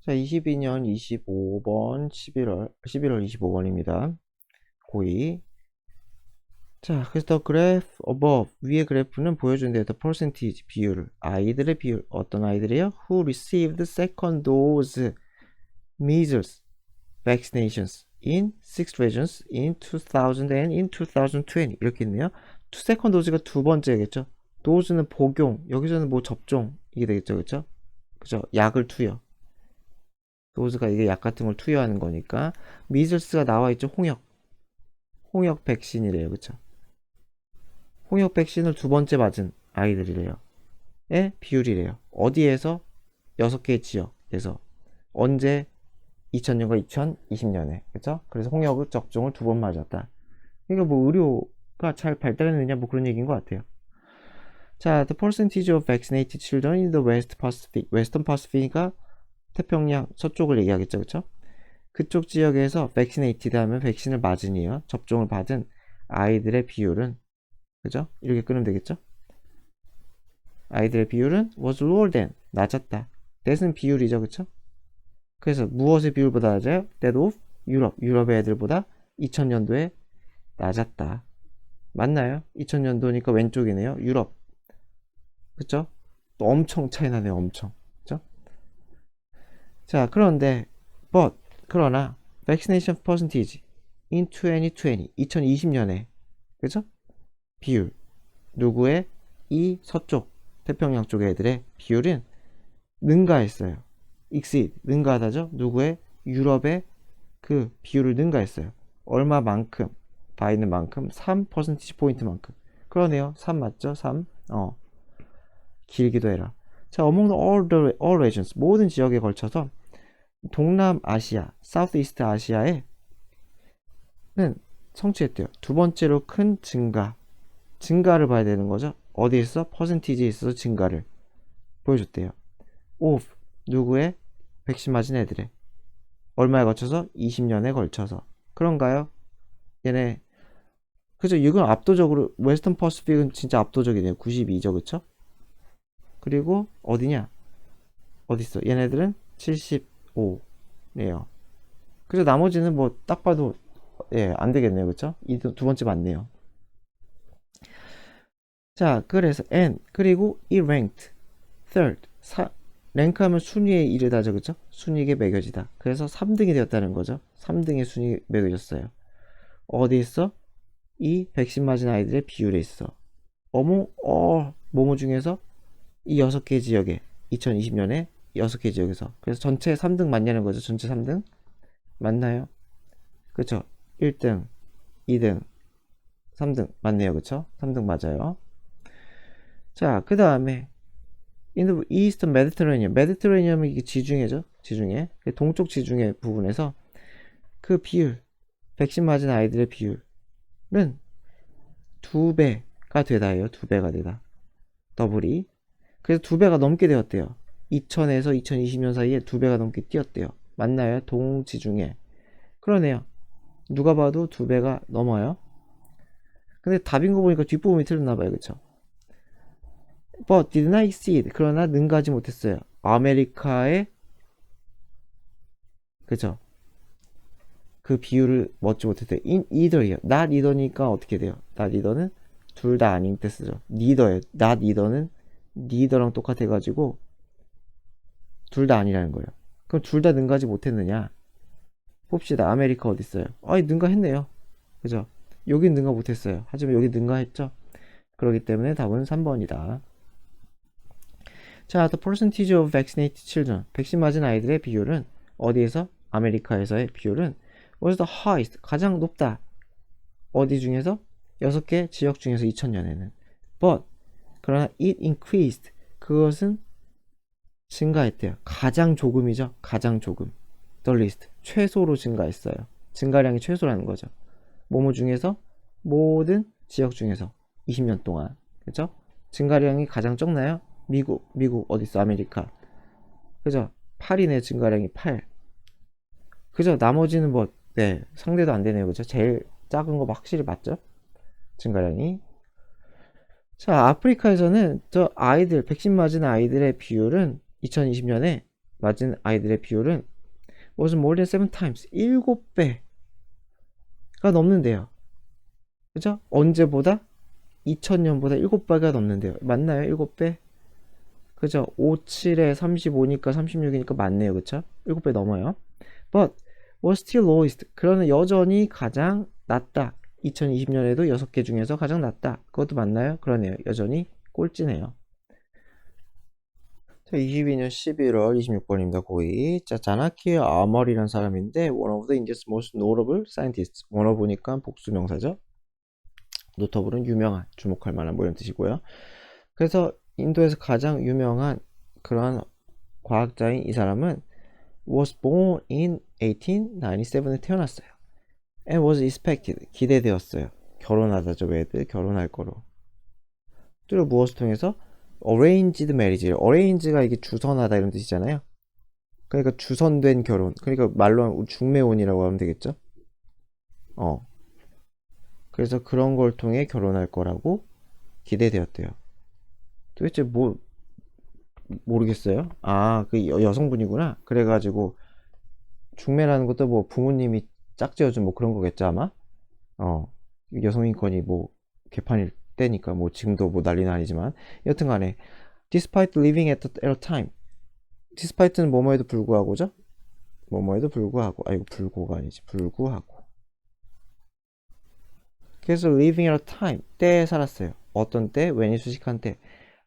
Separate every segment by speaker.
Speaker 1: 자, 22년 25번 11월 25번입니다. 고2. 자, 그래서 the graph above 위의 그래프는 보여주는데 the percentage 비율을 아이들의 비율 어떤 아이들이요? Who received second dose measles vaccinations in 6 regions in 2000 and in 2020 이렇게 있네요. second dose가 두 번째겠죠. dose는 복용, 여기서는 뭐 접종 이게 되겠죠, 그렇죠? 그죠? 약을 투여. 도즈가 이게 약 같은 걸 투여하는 거니까 미즐스가 나와 있죠. 홍역 백신이래요. 그쵸? 홍역 백신을 두 번째 맞은 아이들이래요. 의 비율이래요. 어디에서? 6개의 지역에서. 언제? 2000년과 2020년에. 그쵸? 그래서 홍역 접종을 두 번 맞았다. 그러니까 뭐 의료가 잘 발달했느냐 뭐 그런 얘기인 것 같아요. 자, the percentage of vaccinated children in the West Pacific. Western Pacific이니까 태평양 서쪽을 얘기하겠죠. 그쵸? 그쪽 지역에서 vaccinated 하면 백신을 맞은이요. 접종을 받은 아이들의 비율은 그죠? 이렇게 끊으면 되겠죠? 아이들의 비율은 was lower than 낮았다. that은 비율이죠. 그쵸? 그래서 무엇의 비율보다 낮아요? that of 유럽의 애들보다 2000년도에 낮았다. 맞나요? 2000년도니까 왼쪽이네요. 유럽. 그쵸? 또 엄청 차이 나네요. 엄청. 그쵸? 자, 그런데 그러나 vaccination percentage in 2020년에 그죠? 비율 누구의? 이 서쪽 태평양 쪽 애들의 비율은 능가했어요. exceed 능가하다죠. 누구의? 유럽의 그 비율을 능가했어요. 얼마만큼? 바이는 만큼 3% 포인트만큼. 그러네요. 3 맞죠? 3. 길기도 해라. 자, among all regions 모든 지역에 걸쳐서 동남아시아, 사우스이스트 아시아에는 성취했대요. 두 번째로 큰 증가를 봐야 되는 거죠. 어디에 있어? 퍼센티지에 있어서 증가를 보여줬대요. of 누구의? 백신 맞은 애들의 얼마에 걸쳐서? 20년에 걸쳐서. 그런가요? 얘네 그죠? 이건 압도적으로 웨스턴 퍼시픽은 진짜 압도적이네요. 92죠, 그쵸? 그리고 어디냐? 어딨어? 얘네들은 75네요. 그래서 나머지는 뭐 딱 봐도 안 되겠네요, 그쵸? 이 두 번째 맞네요. 자, 그래서 그리고 이 ranked third 랭크하면 순위에 이르다죠, 그쵸? 순위에 매겨지다. 그래서 3등이 되었다는 거죠. 3등의 순위 매겨졌어요. 어디 있어? 이 백신 맞은 아이들의 비율에 있어. 모모 중에서 이 6개 지역에 2020년에 6개 지역에서 그래서 전체 3등 맞냐는 거죠. 전체 3등 맞나요? 그쵸? 1등, 2등, 3등 맞네요. 그쵸? 3등 맞아요. 자, 그 다음에 인도 이스턴 메디터레니언은 이게 지중해죠. 지중해. 동쪽 지중해 부분에서 그 비율, 백신 맞은 아이들의 비율은 2배가 되다예요. 2배가 되다. 더블이. 그래서 2배가 넘게 되었대요. 2000에서 2020년 사이에 2배가 넘게 뛰었대요. 맞나요? 동지중해. 그러네요. 누가 봐도 2배가 넘어요. 근데 답인 거 보니까 뒷부분이 틀렸나봐요. 그쵸? But did not exceed. 그러나 능가하지 못했어요. 아메리카의 그죠? 그 비율을 얻지 못했대요. in either이요. not either니까 어떻게 돼요? not either는 둘 다 아닌 때 쓰죠. neither예요. not either는 neither랑 똑같아가지고 둘 다 아니라는 거예요. 그럼 둘 다 능가하지 못했느냐? 봅시다. 아메리카 어디 있어요? 아이 능가했네요. 그죠? 여긴 능가 못했어요. 하지만 여기 능가했죠? 그렇기 때문에 답은 3번이다. 자, the percentage of vaccinated children. 백신 맞은 아이들의 비율은 어디에서? 아메리카에서의 비율은 was the highest. 가장 높다. 어디 중에서? 6개 지역 중에서 2000년에는. But 그러나 it increased. 그것은 증가했대요. 가장 조금이죠. 가장 조금. The least. 최소로 증가했어요. 증가량이 최소라는 거죠. 뭐뭐 중에서? 모든 지역 중에서 20년 동안. 그죠? 증가량이 가장 적나요? 미국 어디 있어? 아메리카. 그죠? 8이네. 증가량이 8. 그죠? 나머지는 뭐 상대도 안 되네요. 그죠? 제일 작은 거 확실히 맞죠? 증가량이. 자, 아프리카에서는 저 아이들 백신 맞은 아이들의 비율은 2020년에 맞은 아이들의 비율은 was more than 7 times. 7배가 넘는데요. 그죠? 언제보다? 2000년보다 7배가 넘는데요. 맞나요? 7배? 그죠? 5, 7에 35니까 36이니까 맞네요. 그쵸? 7배 넘어요. But was still lowest. 그러나 여전히 가장 낮다. 2020년에도 6개 중에서 가장 낮다. 그것도 맞나요? 그러네요. 여전히 꼴찌네요. 자, 22년 11월 26번입니다. 고이. 자, 자나키 아머리라는 사람인데 one of the India's most notable scientists. one of 보니까 복수명사죠. 노터블은 유명한, 주목할 만한 뭐 이런 뜻이고요. 그래서 인도에서 가장 유명한 그런 과학자인 이 사람은 was born in 1897에 태어났어요. and was expected, 기대되었어요. 결혼하다죠, 왜들 결혼할 거로. 또 무엇을 통해서? arranged marriage. arrange가 이게 주선하다 이런 뜻이잖아요. 그러니까 주선된 결혼. 그러니까 말로 하면 중매혼이라고 하면 되겠죠. 그래서 그런 걸 통해 결혼할 거라고 기대되었대요. 도대체 뭐 모르겠어요. 아, 그 여성분이구나. 그래가지고 중매라는 것도 뭐 부모님이 짝지어준 뭐 그런 거겠죠 아마. 여성인권이 뭐 개판일 때니까 뭐 지금도 뭐 난리는 아니지만 여튼간에 despite living at a time. despite는 뭐뭐에도 불구하고죠. 뭐뭐에도 불구하고. 아이고 불구가 아니지 불구하고. 그래서 living at a time 때에 살았어요. 어떤 때? when이 수식한 때.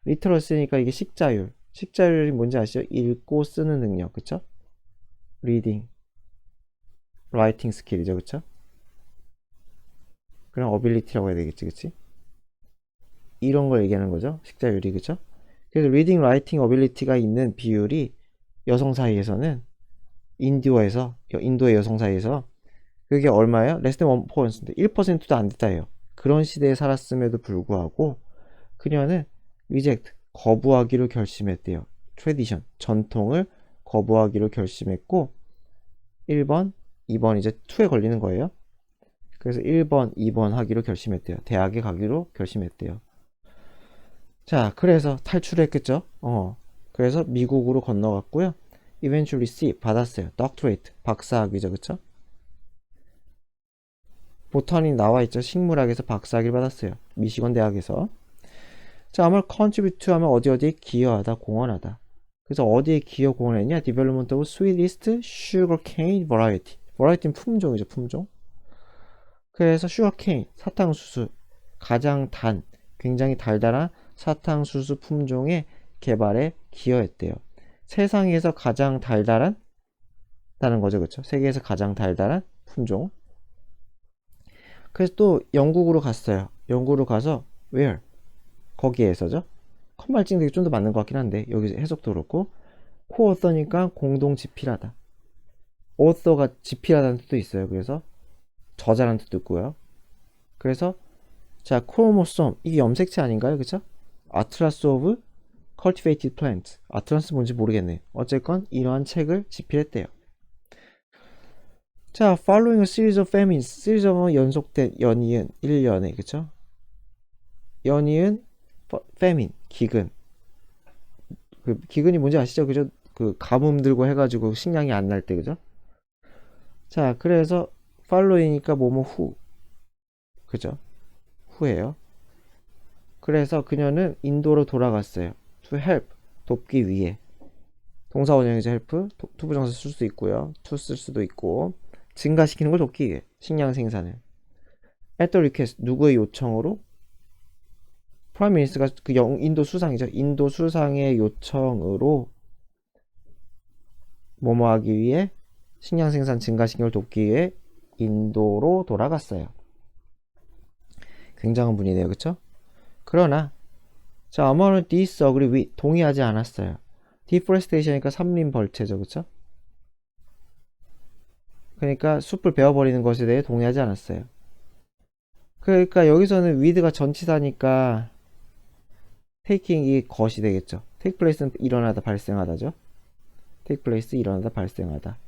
Speaker 1: 리터러스니까 이게 식자율. 식자율이 뭔지 아시죠? 읽고 쓰는 능력, 그쵸? reading, writing 스킬이죠, 그쵸? 그럼 ability라고 해야 되겠지, 그치? 이런 걸 얘기하는 거죠, 식자율이, 그쵸? 그래서 reading, writing ability가 있는 비율이 여성 사이에서는 인도의 여성 사이에서 그게 얼마예요? less than 1%, 1%도 안 됐다 해요. 그런 시대에 살았음에도 불구하고 그녀는 reject, 거부하기로 결심했대요. tradition, 전통을 거부하기로 결심했고 1번, 2번 이제 2에 걸리는 거예요. 그래서 1번, 2번 하기로 결심했대요. 대학에 가기로 결심했대요. 자, 그래서 탈출했겠죠. 그래서 미국으로 건너갔고요. eventually C 받았어요. doctorate, 박사학위죠, 그쵸? 보타니 나와있죠. 식물학에서 박사학위를 받았어요. 미시건 대학에서. 자, 아마 contribute to 하면 어디에 기여하다, 공헌하다. 그래서 어디에 기여 공헌했냐? development of sweetest sugarcane variety. variety는 품종이죠, 품종. 그래서 sugarcane, 사탕수수, 가장 단, 굉장히 달달한 사탕수수 품종의 개발에 기여했대요. 세상에서 가장 달달한 다는 거죠, 그렇죠? 세계에서 가장 달달한 품종. 그래서 또 영국으로 갔어요. 영국으로 가서 where? 거기에서죠. 컴말찡 되게 좀 더 맞는 것 같긴 한데 여기 해석도 그렇고 코어서니까 공동 집필하다. author가 집필하다는 뜻도 있어요. 그래서 저자라는 뜻도 있고요. 그래서 자 크로모솜 이게 염색체 아닌가요? 그쵸? 아트라스 오브 cultivated plant. 아트라스 뭔지 모르겠네. 어쨌건 이러한 책을 집필했대요. 자, following a series of famines. series of 연속된 연이은 1년에 그쵸? 연이은 famine 기근. 그 기근이 뭔지 아시죠? 그죠? 그 가뭄 들고 해가지고 식량이 안 날 때 그죠? 자, 그래서 follow이니까 뭐뭐 후 그죠? 후예요. 그래서 그녀는 인도로 돌아갔어요. to help 돕기 위해. 동사 원형이죠. help 투부정사 쓸 수 있고요. to 쓸 수도 있고 증가시키는 걸 돕기 위해 식량 생산을. at the request 누구의 요청으로? 프라임 미니스터가 그 인도 수상이죠. 인도 수상의 요청으로 뭐뭐 하기 위해 식량 생산 증가시키는 걸 돕기 위해 인도로 돌아갔어요. 굉장한 분이네요. 그쵸? 그러나 자, 어머는 disagree with 동의하지 않았어요. deforestation이니까 삼림 벌채죠. 그쵸? 그러니까 숲을 베어버리는 것에 대해 동의하지 않았어요. 그러니까 여기서는 with가 전치사니까 taking이 것이 되겠죠. take place는 일어나다 발생하다죠. take place 일어나다 발생하다.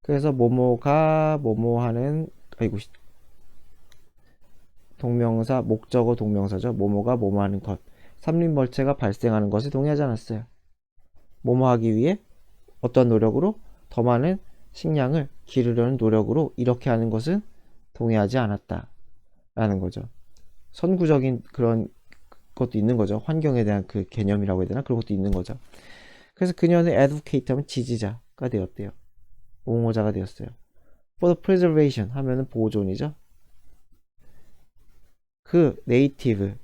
Speaker 1: 그래서 뭐뭐가 뭐뭐하는 아이고 동명사 목적어 동명사죠. 뭐뭐가 뭐뭐하는 것. 삼림벌채가 발생하는 것에 동의하지 않았어요. 뭐뭐하기 위해 어떤 노력으로? 더 많은 식량을 기르려는 노력으로 이렇게 하는 것은 동의하지 않았다 라는 거죠. 선구적인 그런 것도 있는 거죠. 환경에 대한 그 개념이라고 해야 되나? 그런 것도 있는 거죠. 그래서 그녀는 advocate 하면 지지자가 되었대요. 옹호자가 되었어요. for the preservation 하면은 보존이죠. 그 네이티브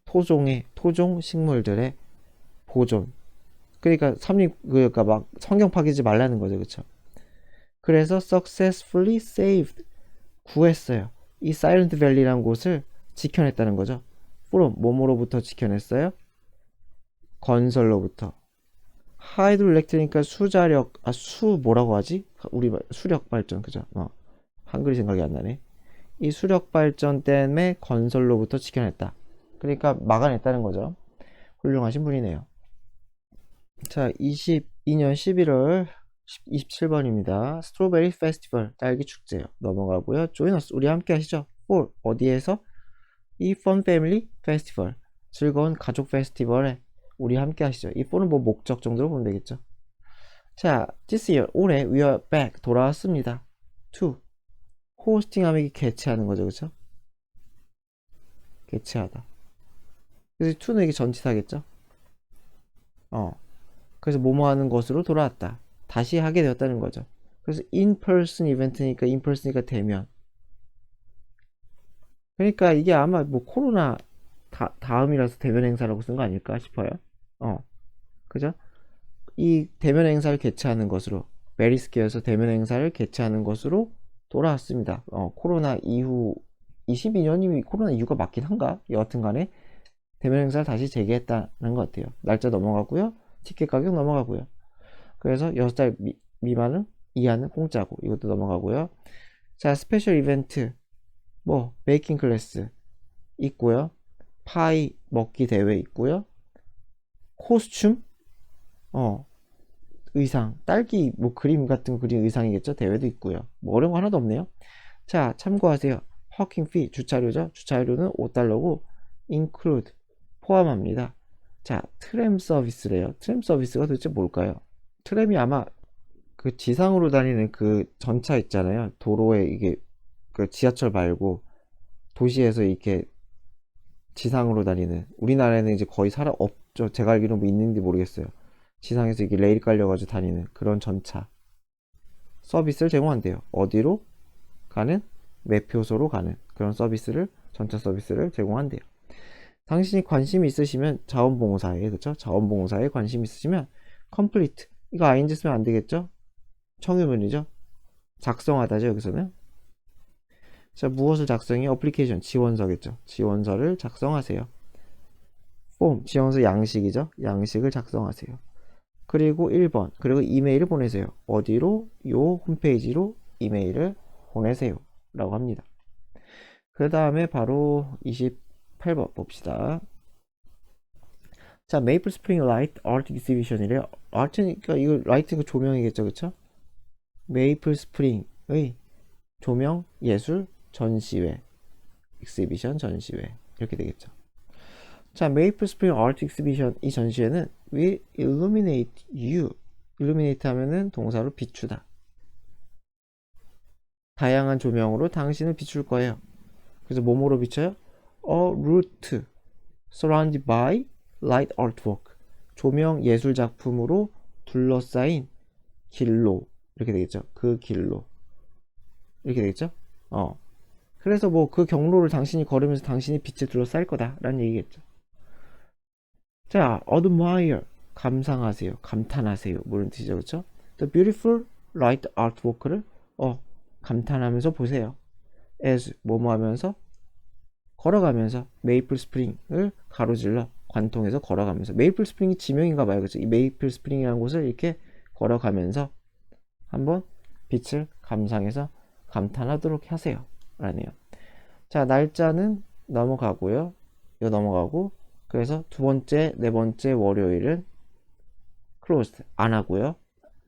Speaker 1: 토종 식물들의 보존. 그러니까 그러니까 막 성경 파기지 말라는 거죠. 그쵸? 그래서 successfully saved 구했어요. 이 사일런트 밸리라는 곳을 지켜냈다는 거죠. from 뭐뭐로부터 지켜냈어요? 건설로부터. 하이드로일렉트리니까 수자력 수 뭐라고 하지? 우리 수력 발전 그죠? 한글이 생각이 안 나네. 이 수력 발전 때문에 건설로부터 지켜냈다. 그러니까 막아냈다는 거죠. 훌륭하신 분이네요. 자, 22년 11월 27번입니다. 스트로베리 페스티벌 딸기 축제요. 넘어가고요. Join us 우리 함께 하시죠. for 어디에서? 이 Fun Family Festival 즐거운 가족 페스티벌에 우리 함께 하시죠. 이 for는 뭐 목적 정도로 보면 되겠죠. 자, this year 올해 we are back 돌아왔습니다. to 호스팅 하면 개최하는 거죠. 그쵸? 개최하다. 그래서 to는 이게 전치사겠죠. 그래서 뭐뭐 하는 것으로 돌아왔다. 다시 하게 되었다는 거죠. 그래서 in-person 이벤트니까 in-person이니까 대면. 그러니까 이게 아마 뭐 코로나 다음이라서 대면 행사라고 쓴 거 아닐까 싶어요. 그죠? 이 대면 행사를 개최하는 것으로 메리스케어에서 대면 행사를 개최하는 것으로 돌아왔습니다. 코로나 이후 22년이면 코로나 이후가 맞긴 한가? 여하튼 간에 대면 행사를 다시 재개했다는 것 같아요. 날짜 넘어가고요. 티켓 가격 넘어가고요. 그래서 6살 미만은 이하는 공짜고 이것도 넘어가고요. 자, 스페셜 이벤트 뭐 베이킹 클래스 있고요. 파이 먹기 대회 있고요. 코스튬 의상 딸기 뭐 그림 같은 거 그린 의상이겠죠. 대회도 있고요. 뭐 어려운 거 하나도 없네요. 자, 참고하세요. 파킹 피 주차료죠. 주차료는 $5고 include 포함합니다. 자, 트램 서비스래요. 트램 서비스가 도대체 뭘까요? 트램이 아마 그 지상으로 다니는 그 전차 있잖아요. 도로에 이게 그 지하철 말고 도시에서 이렇게 지상으로 다니는 우리나라에는 이제 거의 없죠. 제가 알기로는 뭐 있는지 모르겠어요. 지상에서 이게 레일 깔려가지고 다니는 그런 전차 서비스를 제공한대요. 어디로 가는? 매표소로 가는 그런 서비스를 전차 서비스를 제공한대요. 당신이 관심이 있으시면 자원봉사에 그쵸? 자원봉사에 관심 있으시면 complete 이거 ing 쓰면 안 되겠죠? 청유문이죠. 작성하다죠 여기서는. 자, 무엇을 작성해? 어플리케이션 지원서겠죠. 지원서를 작성하세요. 폼 지원서 양식이죠. 양식을 작성하세요. 그리고 1번 그리고 이메일을 보내세요. 어디로? 요 홈페이지로 이메일을 보내세요 라고 합니다. 그 다음에 바로 28번 봅시다. 자, 메이플 스프링 라이트 아트 익시비션이래요. 아트니까 이거 라이트가 조명이겠죠. 그쵸? 메이플 스프링의 조명 예술 전시회 익시비션 전시회 이렇게 되겠죠. 자, 메이플 스프링 아트 익시비션 이 전시회는 will illuminate you illuminate 하면은 동사로 비추다. 다양한 조명으로 당신을 비출 거예요. 그래서 뭐뭐로 비춰요? A route surrounded by light artwork 조명 예술 작품으로 둘러싸인 길로 이렇게 되겠죠. 그 길로 이렇게 되겠죠. 그래서 뭐 그 경로를 당신이 걸으면서 당신이 빛에 둘러싸일 거다 라는 얘기겠죠. 자, admire 감상하세요, 감탄하세요 뭐 이런 뜻이죠. 그렇죠? The beautiful light artwork를 감탄하면서 보세요. as 뭐뭐 하면서 걸어가면서 메이플 스프링을 가로질러 관통해서 걸어가면서 메이플 스프링이 지명인가 봐요. 그렇죠? 이 메이플 스프링이라는 곳을 이렇게 걸어가면서 한번 빛을 감상해서 감탄하도록 하세요 라네요. 자, 날짜는 넘어가고요. 이거 넘어가고 그래서 두 번째, 네 번째 월요일은 closed 안 하고요.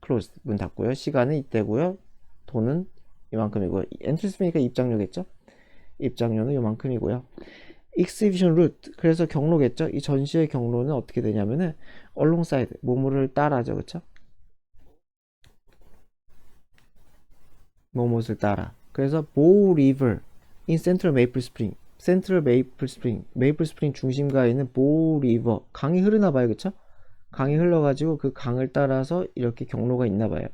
Speaker 1: closed 문 닫고요. 시간은 이때고요. 돈은 이만큼이고요. 엔트리스니까 입장료겠죠? 입장료는 이만큼이고요. exhibition route 그래서 경로겠죠? 이 전시의 경로는 어떻게 되냐면은 alongside 뭐뭐를 따라죠. 그쵸? 뭐뭇을 따라. 그래서 Bow River in Central Maple Spring. 센트럴 메이플 스프링 중심가에 있는 보우 리버 강이 흐르나 봐요. 그쵸? 강이 흘러가지고 그 강을 따라서 이렇게 경로가 있나 봐요.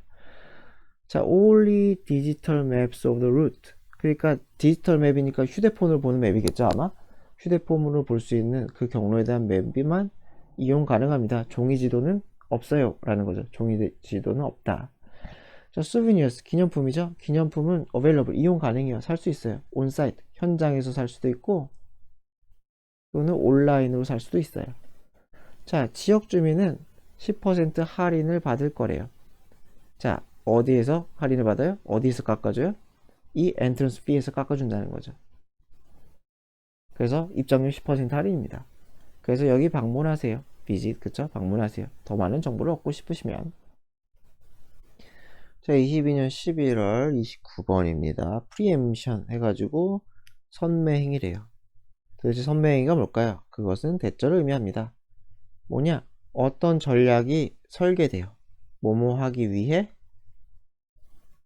Speaker 1: 자, only digital maps of the route. 그러니까 디지털 맵이니까 휴대폰으로 보는 맵이겠죠, 아마? 휴대폰으로 볼 수 있는 그 경로에 대한 맵만 이용 가능합니다. 종이 지도는 없어요. 라는 거죠. 종이 지도는 없다. 자, souvenirs, 기념품이죠. 기념품은 available, 이용 가능해요. 살 수 있어요. on-site, 현장에서 살 수도 있고 또는 온라인으로 살 수도 있어요. 자, 지역 주민은 10% 할인을 받을 거래요. 자, 어디에서 할인을 받아요? 어디에서 깎아줘요? 이 엔트런스 fee에서 깎아준다는 거죠. 그래서 입장료 10% 할인입니다. 그래서 여기 방문하세요. visit, 그쵸? 방문하세요. 더 많은 정보를 얻고 싶으시면. 자, 22년 11월 29번입니다. preemption 해가지고 선매행이래요. 도대체 선매행위가 뭘까요? 그것은 대절을 의미합니다. 뭐냐? 어떤 전략이 설계돼요. 뭐뭐 하기 위해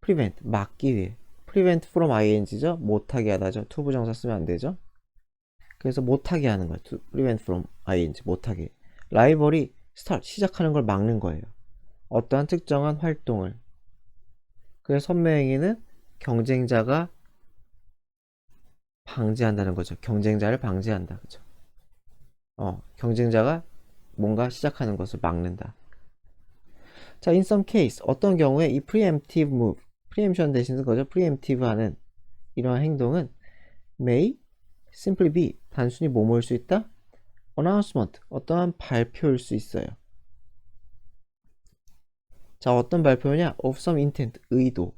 Speaker 1: prevent, 막기 위해. prevent from ing죠? 못하게 하다죠. to 부정사 쓰면 안 되죠. 그래서 못하게 하는 거예요. prevent from ing, 못하게. 라이벌이 start, 시작하는 걸 막는 거예요. 어떠한 특정한 활동을. 그래서 선매행위는 경쟁자가 방지한다는 거죠. 경쟁자를 방지한다. 그죠? 경쟁자가 뭔가 시작하는 것을 막는다. 자, in some case, 어떤 경우에 이 preemptive move, preemption 대신 쓴 거죠. preemptive 하는 이러한 행동은 may simply be, 단순히 뭐뭐일 수 있다? announcement, 어떠한 발표일 수 있어요. 자, 어떤 발표냐? of some intent, 의도.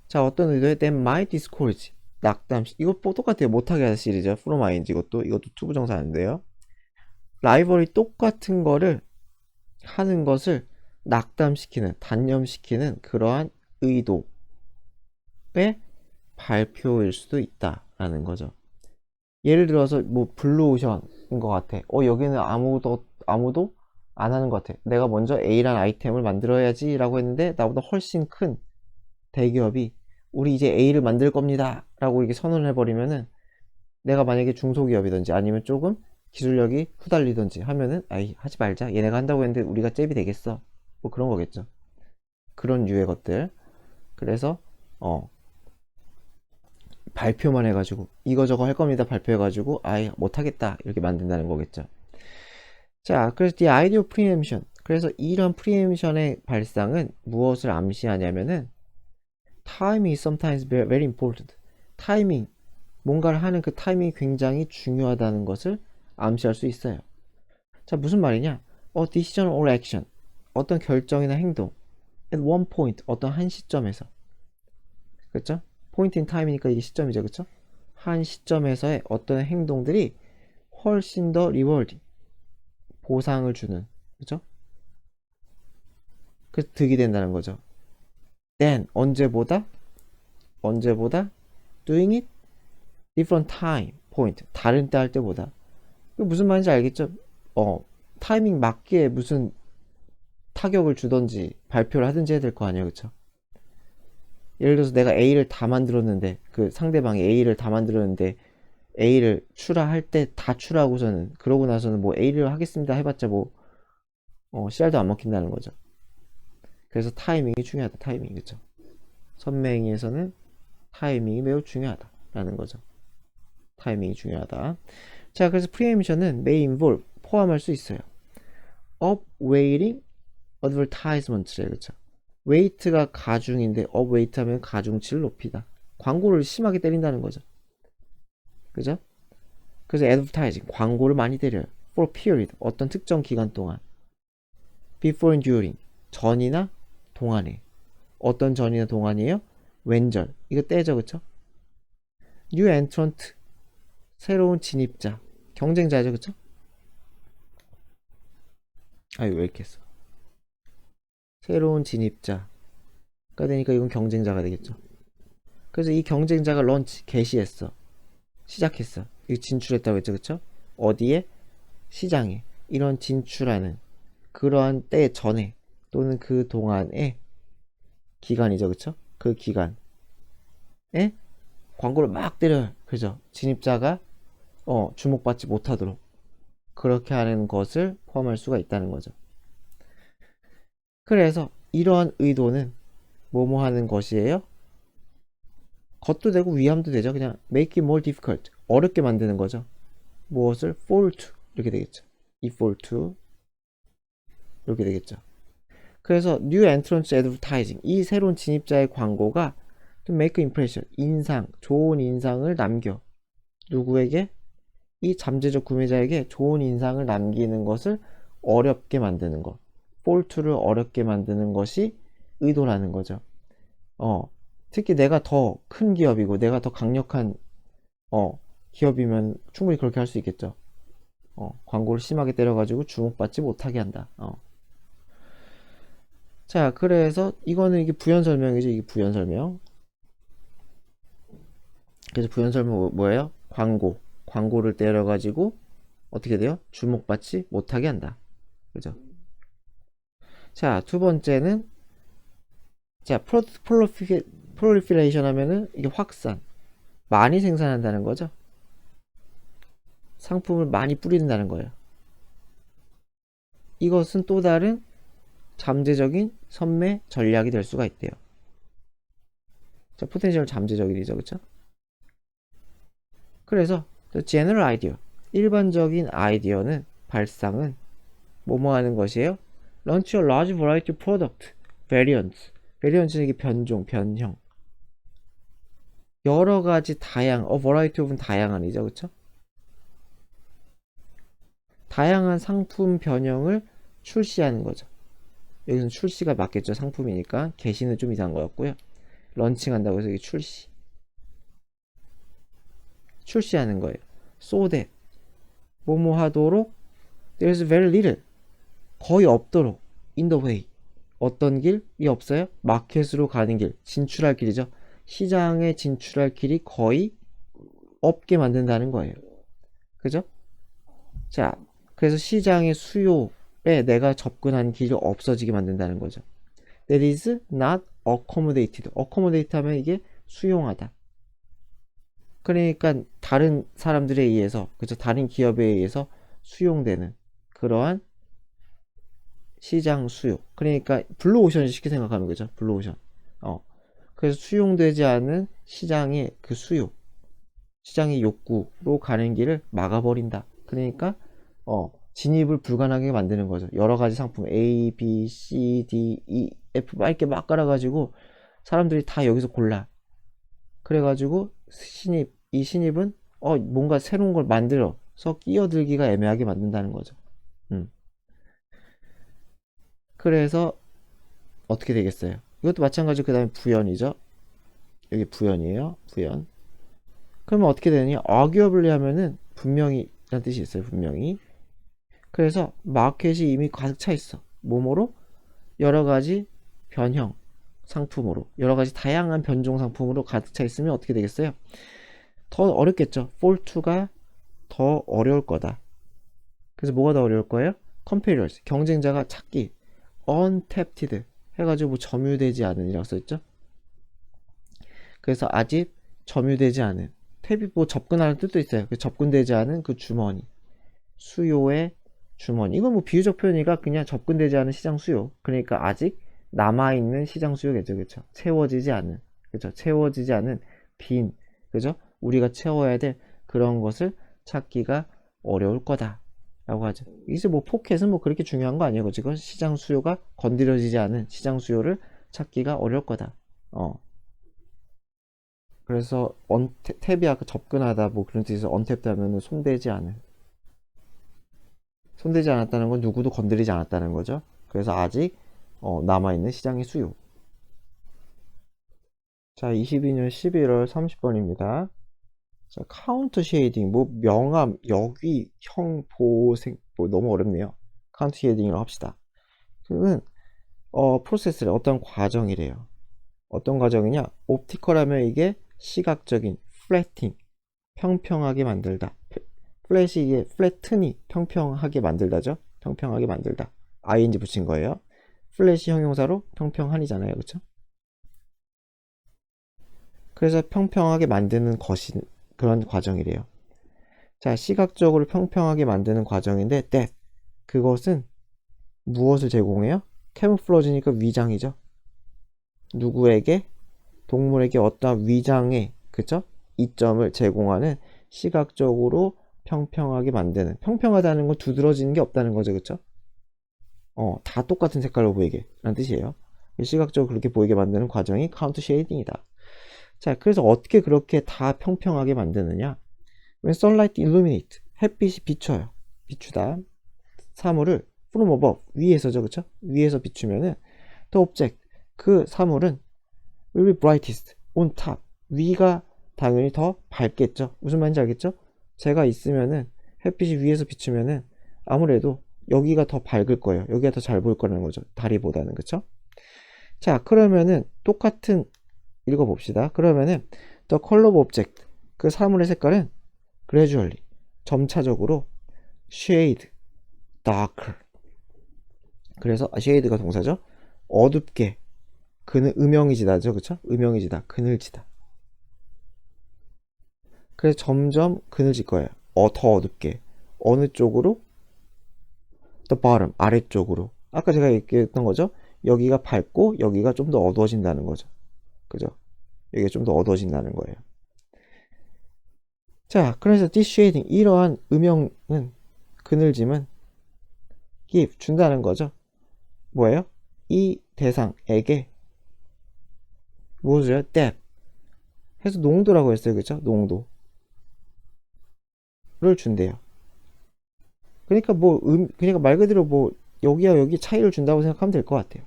Speaker 1: 자, 어떤 의도에 that might discourage, 낙담. 이거 똑같아요. 못하게 하는 시리즈. from ing 이것도 투부정사 안 돼요. 라이벌이 똑같은 거를 하는 것을 낙담시키는, 단념시키는 그러한 의도의 발표일 수도 있다라는 거죠. 예를 들어서 뭐 블루오션인 것 같아. 여기는 아무도 안 하는 것 같아. 내가 먼저 A란 아이템을 만들어야지 라고 했는데 나보다 훨씬 큰 대기업이 우리 이제 A를 만들 겁니다 라고 이렇게 선언을 해버리면은 내가 만약에 중소기업이든지 아니면 조금 기술력이 후달리든지 하면은 아이 하지 말자, 얘네가 한다고 했는데 우리가 잽이 되겠어, 뭐 그런 거겠죠. 그런 유의 것들. 그래서 발표만 해가지고 이거저거 할 겁니다 발표해가지고 아예 못하겠다 이렇게 만든다는 거겠죠. 자, 그래서 the idea of preemption, 그래서 이런 preemption의 발상은 무엇을 암시하냐면은 timing is sometimes very important. 타이밍, 뭔가를 하는 그 타이밍이 굉장히 중요하다는 것을 암시할 수 있어요. 자, 무슨 말이냐? decision or action, 어떤 결정이나 행동 at one point, 어떤 한 시점에서. 그렇죠? point in time이니까 이게 시점이죠. 그렇죠? 한 시점에서의 어떤 행동들이 훨씬 더 rewarding, 보상을 주는, 그렇죠? 그래서 득이 된다는 거죠. then, 언제보다 doing it different time point, 다른 때 할 때보다. 무슨 말인지 알겠죠? 타이밍 맞게 무슨 타격을 주던지 발표를 하든지 해야 될 거 아니에요. 그쵸? 예를 들어서 내가 A를 다 만들었는데 그 상대방이 A를 다 만들었는데 A를 출하할 때 다 출하하고서는 그러고 나서는 뭐 A를 하겠습니다 해봤자 뭐 씨알도 안 먹힌다는 거죠. 그래서 타이밍이 중요하다. 타이밍. 그쵸? 선맹에서는 타이밍이 매우 중요하다라는 거죠. 타이밍이 중요하다. 자, 그래서 preemption은 may involve, 포함할 수 있어요. upweighting advertisement래. 그쵸? weight가 가중인데 upweight 하면 가중치를 높이다. 광고를 심하게 때린다는 거죠. 그죠? 그래서 advertising, 광고를 많이 때려요. for period, 어떤 특정 기간 동안. before and during, 전이나 동안에. 어떤 전이나 동안이에요? 왼절, 이거 때죠. 그쵸? new entrant, 새로운 진입자, 경쟁자죠. 그쵸? 아유, 왜 이렇게 했어? 새로운 진입자가 되니까 이건 경쟁자가 되겠죠. 그래서 이 경쟁자가 런치, 개시했어, 시작했어, 이거 진출했다고 했죠. 그쵸? 어디에? 시장에. 이런 진출하는 그러한 때 전에 또는 그 동안에 기간이죠, 그쵸? 그 기간에 광고를 막 때려요. 그죠? 진입자가 주목받지 못하도록 그렇게 하는 것을 포함할 수가 있다는 거죠. 그래서 이러한 의도는 뭐뭐 하는 것이에요? 겉도 되고 위함도 되죠. 그냥 make it more difficult. 어렵게 만드는 거죠. 무엇을? fall to. 이렇게 되겠죠. 이 fall to. 이렇게 되겠죠. 그래서 new entrance advertising. 이 새로운 진입자의 광고가 to make impression. 인상, 좋은 인상을 남겨. 누구에게? 이 잠재적 구매자에게 좋은 인상을 남기는 것을 어렵게 만드는 것. fall to를 어렵게 만드는 것이 의도라는 거죠. 특히 내가 더 큰 기업이고 내가 더 강력한 기업이면 충분히 그렇게 할 수 있겠죠. 광고를 심하게 때려가지고 주목받지 못하게 한다. 자, 그래서 이거는 이게 부연 설명이죠. 이게 부연 설명. 그래서 부연 설명 뭐예요? 광고를 때려가지고 어떻게 돼요? 주목받지 못하게 한다. 그죠? 자, 두 번째는 자, 프롤리페레이션 하면은 이게 확산, 많이 생산한다는 거죠. 상품을 많이 뿌린다는 거예요. 이것은 또 다른 잠재적인 선매 전략이 될 수가 있대요. 자, 포텐셜 잠재적이죠, 그쵸? 그래서 general idea, 일반적인 아이디어는 발상은 뭐뭐 하는 것이에요? Launch a large variety of product variants. variants는 이게 변종, 변형. 여러 가지 다양, variety of는 다양한이죠, 그쵸? 다양한 상품 변형을 출시하는 거죠. 여기서는 출시가 맞겠죠. 상품이니까. 게시는 좀 이상한 거였고요. 런칭한다고 해서 이게 출시하는 거예요. So that 뭐뭐 하도록 there's very little 거의 없도록 in the way 어떤 길이 없어요? 마켓으로 가는 길, 진출할 길이죠. 시장에 진출할 길이 거의 없게 만든다는 거예요. 그죠? 자, 그래서 시장의 수요에 내가 접근한 길이 없어지게 만든다는 거죠. That is not accommodated. accommodate 하면 이게 수용하다. 그러니까 다른 사람들에 의해서, 그죠? 다른 기업에 의해서 수용되는 그러한 시장 수요. 그러니까 블루오션을 쉽게 생각하면 그죠? 블루오션. 그래서 수용되지 않은 시장의 그 수요, 시장의 욕구로 가는 길을 막아버린다. 그러니까 진입을 불가능하게 만드는 거죠. 여러 가지 상품 A, B, C, D, E, F 이렇게 막 깔아가지고 사람들이 다 여기서 골라. 그래가지고 이 신입은 뭔가 새로운 걸 만들어서 끼어들기가 애매하게 만든다는 거죠. 그래서 어떻게 되겠어요? 이것도 마찬가지로 그 다음에 부연이죠. 여기 부연이에요. 부연. 그러면 어떻게 되느냐? arguably 하면은 분명히 라는 뜻이 있어요. 분명히. 그래서 마켓이 이미 가득 차 있어. 뭐뭐로? 여러 가지 변형 상품으로, 여러 가지 다양한 변종 상품으로 가득 차 있으면 어떻게 되겠어요? 더 어렵겠죠. fall to가 더 어려울 거다. 그래서 뭐가 더 어려울 거예요? competitors, 경쟁자가 찾기. untapped 해가지고 뭐 점유되지 않은 이라고 써있죠. 그래서 아직 점유되지 않은, 탭이 뭐 접근하는 뜻도 있어요. 그 접근되지 않은 그 주머니, 수요의 주머니. 이건 뭐 비유적 표현이니까 그냥 접근되지 않은 시장 수요. 그러니까 아직 남아있는 시장 수요겠죠. 그쵸? 채워지지 않는, 그쵸? 채워지지 않은 빈, 그죠? 우리가 채워야 될 그런 것을 찾기가 어려울 거다 라고 하죠. 이제 뭐 포켓은 뭐 그렇게 중요한 거 아니에요. 그죠? 시장 수요가 건드려지지 않은 시장 수요를 찾기가 어려울 거다. 그래서 탭이 아까 접근하다 뭐 그런 뜻에서 언탭드 하면은 손대지 않았다는 건 누구도 건드리지 않았다는 거죠. 그래서 아직 남아있는 시장의 수요. 자, 22년 11월 30번입니다. 자, 카운트 쉐이딩, 뭐 명암, 여기, 형, 보생, 뭐 너무 어렵네요. 카운트 쉐이딩으로 합시다. 그는 프로세스를 어떤 과정이래요. 어떤 과정이냐? 옵티컬하면 이게 시각적인 플래팅, 평평하게 만들다. 플랫이 이게 플래튼이 평평하게 만들다죠. 평평하게 만들다. ing 붙인 거예요. 플랫이 형용사로 평평한이잖아요. 그쵸? 그래서 평평하게 만드는 것이 그런 과정이래요. 자, 시각적으로 평평하게 만드는 과정인데 that 그것은 무엇을 제공해요? 캐모플러지니까 위장이죠. 누구에게? 동물에게 어떠한 위장의 그죠? 이점을 제공하는 시각적으로 평평하게 만드는 평평하다는 건 두드러지는 게 없다는 거죠. 그쵸? 다 똑같은 색깔로 보이게 라는 뜻이에요. 시각적으로 그렇게 보이게 만드는 과정이 카운트 쉐이딩이다. 자, 그래서 어떻게 그렇게 다 평평하게 만드느냐? When sunlight illuminate 햇빛이 비춰요. 비추다. 사물을 from above 위에서죠. 그쵸? 위에서 비추면은 the object 그 사물은 will be brightest on top 위가 당연히 더 밝겠죠. 무슨 말인지 알겠죠? 제가 있으면은 햇빛이 위에서 비추면은 아무래도 여기가 더 밝을 거예요. 여기가 더 잘 보일 거라는 거죠. 다리보다는. 그쵸? 자, 그러면은 똑같은 읽어봅시다. 그러면은 the color of object 그 사물의 색깔은 gradually 점차적으로 shade darker 그래서 shade가 동사죠. 어둡게 그는 음영이지다죠. 그쵸? 음영이지다. 그늘지다. 그래서 점점 그늘질 거예요. 더 어둡게. 어느 쪽으로? the bottom 아래쪽으로. 아까 제가 얘기했던 거죠. 여기가 밝고 여기가 좀 더 어두워진다는 거죠. 그죠? 여기가 좀 더 어두워진다는 거예요. 자, 그래서 this shading 이러한 음영은 그늘짐은 give 준다는 거죠. 뭐예요? 이 대상에게 무엇을 해요? depth 해서 농도라고 했어요. 그죠? 농도를 준대요. 그러니까 그러니까 말 그대로 여기와 여기 차이를 준다고 생각하면 될 것 같아요.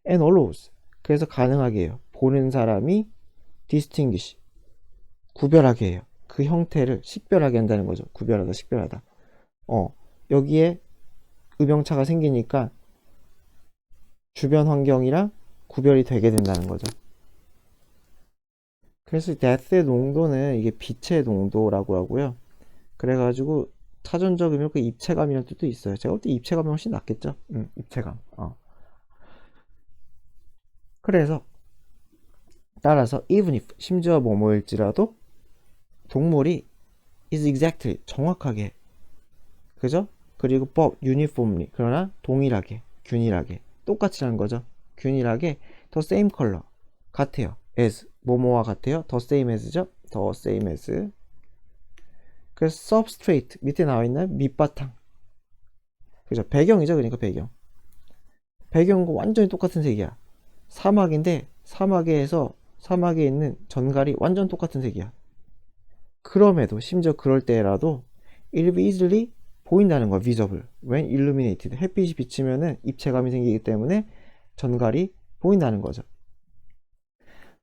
Speaker 1: and allows 그래서 가능하게 해요. 보는 사람이 distinguish 구별하게 해요. 그 형태를 식별하게 한다는 거죠. 구별하다, 식별하다. 여기에 음영차가 생기니까 주변 환경이랑 구별이 되게 된다는 거죠. 그래서 depth의 농도는 이게 빛의 농도라고 하고요. 그래가지고 사전적 의미로 그 입체감이라는 뜻도 있어요. 제가 볼 때 입체감이 훨씬 낫겠죠? 입체감. 그래서 따라서 even if 심지어 뭐뭐일지라도 동물이 is exactly 정확하게 그죠? 그리고 uniformly 그러나 동일하게 균일하게 똑같이라는 거죠. 균일하게 the same color 같아요. as 뭐뭐와 같아요. the same as죠. the same as 그래서 substrate 밑에 나와 있는 밑바탕 그죠? 배경이죠. 그러니까 배경과 완전히 똑같은 색이야. 사막인데 사막에 있는 전갈이 완전 똑같은 색이야. 그럼에도 심지어 그럴 때라도 it'll be easily 보인다는 거야. visible when illuminated 햇빛이 비치면은 입체감이 생기기 때문에 전갈이 보인다는 거죠.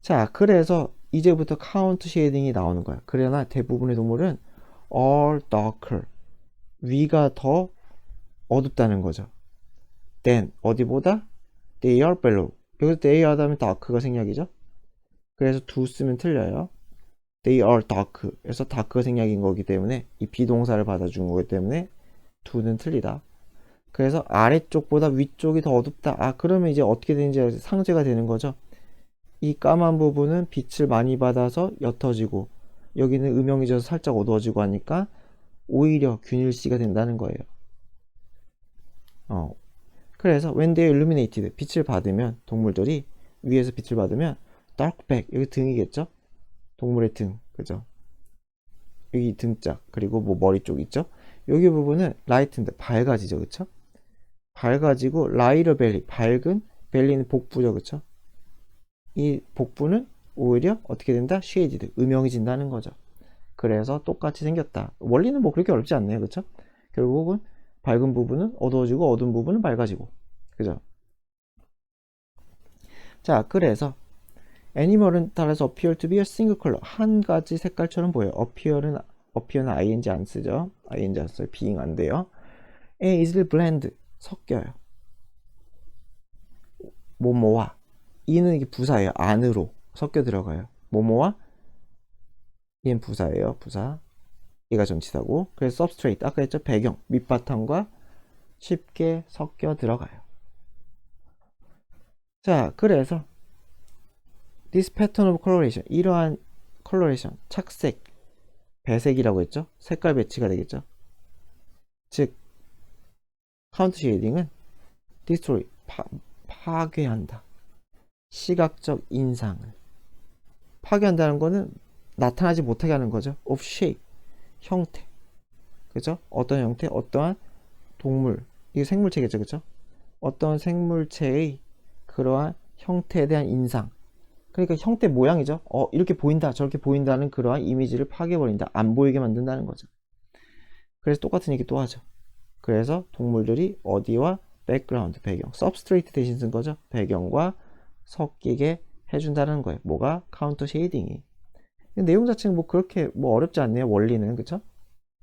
Speaker 1: 자, 그래서 이제부터 카운트 쉐이딩이 나오는 거야. 그러나 대부분의 동물은 all darker 위가 더 어둡다는 거죠. then 어디보다 they are below 여기서 they are 다음에 dark가 생략이죠. 그래서 do 쓰면 틀려요. they are dark 그래서 dark가 생략인 거기 때문에 이 비동사를 받아준 거기 때문에 do는 틀리다. 그래서 아래쪽보다 위쪽이 더 어둡다. 그러면 이제 어떻게 되는지 상쇄가 되는 거죠. 이 까만 부분은 빛을 많이 받아서 옅어지고 여기는 음영이 져서 살짝 어두워지고 하니까 오히려 균일시가 된다는 거예요. 그래서 when they illuminated 빛을 받으면 동물들이 위에서 빛을 받으면 dark back 여기 등이겠죠? 동물의 등 그죠? 여기 등짝 그리고 머리 쪽 있죠? 여기 부분은 lightened 밝아지죠. 그쵸? 밝아지고 lighter belly 밝은 벨리는 복부죠. 그쵸? 이 복부는 오히려 어떻게 된다? shaded 음영해진다는 거죠. 그래서 똑같이 생겼다. 원리는 그렇게 어렵지 않네요. 그쵸? 결국은 밝은 부분은 어두워지고 어두운 부분은 밝아지고 그죠? 자, 그래서 애니멀은 따라서 appear to be a single color 한 가지 색깔처럼 보여요. appear는 ing 안 쓰죠. ing 안 써요. being 안 돼요. easily blend 섞여요. 뭐뭐와 이는 이게 부사예요. 안으로 섞여 들어가요. 뭐뭐와 얘는 부사예요. 부사 얘가 전치사고 그래서 substrate 아까 했죠. 배경 밑바탕과 쉽게 섞여 들어가요. 자, 그래서 This pattern of coloration, 이러한 coloration, 착색, 배색이라고 했죠? 색깔 배치가 되겠죠? 즉, 카운트 쉐이딩은 destroy, 파괴한다. 시각적 인상을. 파괴한다는 거는 나타나지 못하게 하는 거죠. of shape, 형태. 그죠? 어떤 형태, 어떠한 동물, 이게 생물체겠죠, 그죠? 어떤 생물체의 그러한 형태에 대한 인상. 그러니까 형태 모양이죠. 이렇게 보인다, 저렇게 보인다는 그러한 이미지를 파괴해버린다. 안 보이게 만든다는 거죠. 그래서 똑같은 얘기 또 하죠. 그래서 동물들이 어디와 백그라운드, 배경, substrate 대신 쓴 거죠. 배경과 섞이게 해준다는 거예요. 뭐가? 카운터 쉐이딩이. 내용 자체는 뭐 그렇게 뭐 어렵지 않네요. 원리는, 그쵸?